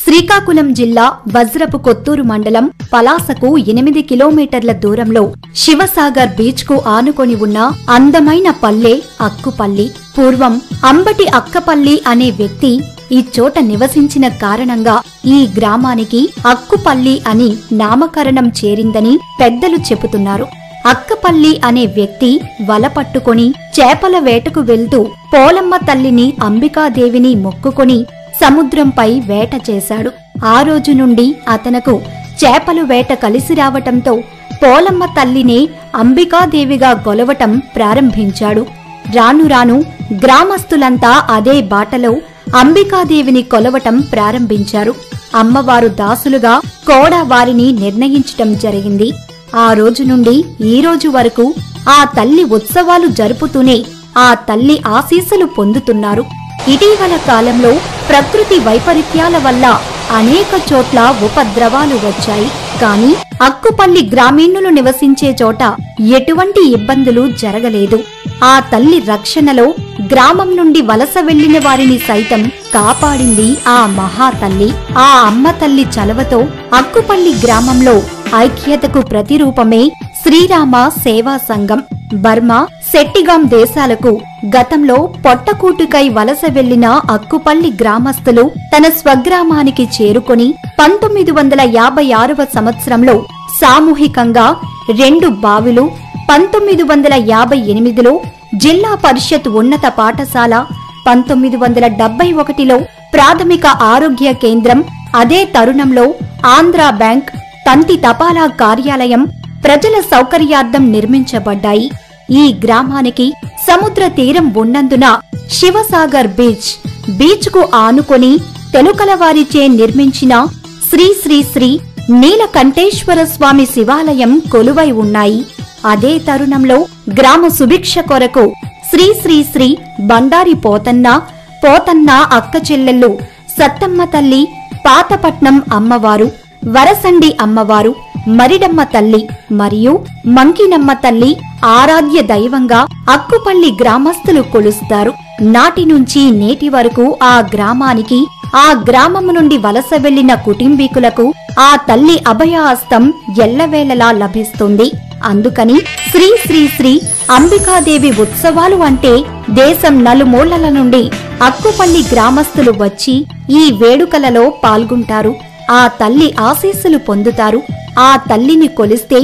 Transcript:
శ్రీకాకుళం జిల్లా వజ్రపు కొత్తూరు మండలం పలాసకు 8 కిలోమీటర్ల దూరంలో శివసాగర్ బీచ్ కు ఆనుకొని ఉన్న అందమైన పల్లె అక్కుపల్లి. పూర్వం అంబటి అక్కపల్లి అనే వ్యక్తి ఈ చోట నివసించిన కారణంగా ఈ గ్రామానికి అక్కుపల్లి అని నామకరణం చేరిందని పెద్దలు చెబుతున్నారు. అక్కపల్లి అనే వ్యక్తి వల పట్టుకొని చేపల వేటకు వెళ్తూ పోలమ్మ తల్లిని అంబికాదేవిని మొక్కుకొని సముద్రంపై వేట చేశాడు. ఆ రోజు నుండి అతనకు చేపలు వేట కలిసి రావటంతో పోలమ్మ తల్లినే అంబికాదేవిగా కొలవటం ప్రారంభించాడు. రాను రాను గ్రామస్తులంతా అదే బాటలో అంబికాదేవిని కొలవటం ప్రారంభించారు. అమ్మవారు దాసులుగా కూడా వారిని నిర్ణయించటం జరిగింది. ఆ రోజు నుండి ఈ రోజు వరకు ఆ తల్లి ఉత్సవాలు జరుపుతూనే ఆ తల్లి ఆశీస్సులు పొందుతున్నారు. ఇటీవల కాలంలో ప్రకృతి వైపరీత్యాల వల్ల అనేక చోట్ల ఉపద్రవాలు వచ్చాయి. కానీ అక్కుపల్లి గ్రామీణులు నివసించే చోట ఎటువంటి ఇబ్బందులు జరగలేదు. ఆ తల్లి రక్షణలో గ్రామం నుండి వలస వెళ్లిన వారిని సైతం కాపాడింది ఆ మహాతల్లి. ఆ అమ్మ తల్లి చలవతో అక్కుపల్లి గ్రామంలో ఐక్యతకు ప్రతిరూపమే శ్రీరామ సేవా సంఘం. బర్మా, సెట్టిగాం దేశాలకు గతంలో పొట్టకూటుకై వలస వెళ్లిన అక్కుపల్లి గ్రామస్తులు తన స్వగ్రామానికి చేరుకొని 1956వ సంవత్సరంలో సామూహికంగా 2 బావిలు, 1958లో జిల్లా పరిషత్ ఉన్నత పాఠశాల, 1971లో ప్రాథమిక ఆరోగ్య కేంద్రం, అదే తరుణంలో ఆంధ్రా బ్యాంక్, తంతి తపాలా కార్యాలయం ప్రజల సౌకర్యార్థం నిర్మించబడ్డాయి. ఈ గ్రామానికి సముద్ర తీరం ఉన్నందున శివసాగర్ బీచ్ కు ఆనుకొని తెనుకలవారిచే నిర్మించిన శ్రీ శ్రీ శ్రీ నీలకంఠేశ్వర స్వామి శివాలయం కొలువై ఉన్నాయి. అదే తరుణంలో గ్రామ సుభిక్ష కొరకు శ్రీ శ్రీ శ్రీ బండారి పోతన్న అక్క చెల్లెళ్ళు, సత్తమ్మ తల్లి, పాతపట్నం అమ్మవారు, వరసండి అమ్మవారు, మరిడమ్మ తల్లి మరియు మంకినమ్మ తల్లి ఆరాధ్య దైవంగా అక్కుపల్లి గ్రామస్తులు కొలుస్తారు. నాటి నుంచి నేటి వరకు ఆ గ్రామానికి, ఆ గ్రామము నుండి వలస వెళ్లిన కుటుంబీకులకు ఆ తల్లి అభయహస్తం ఎల్లవేళలా లభిస్తుంది. అందుకని శ్రీ శ్రీ శ్రీ అంబికాదేవి ఉత్సవాలు అంటే దేశం నలుమూలల నుండి అక్కుపల్లి గ్రామస్తులు వచ్చి ఈ వేడుకలలో పాల్గొంటారు. ఆ తల్లి ఆశీస్సులు పొందుతారు. ఆ తల్లిని కొలిస్తే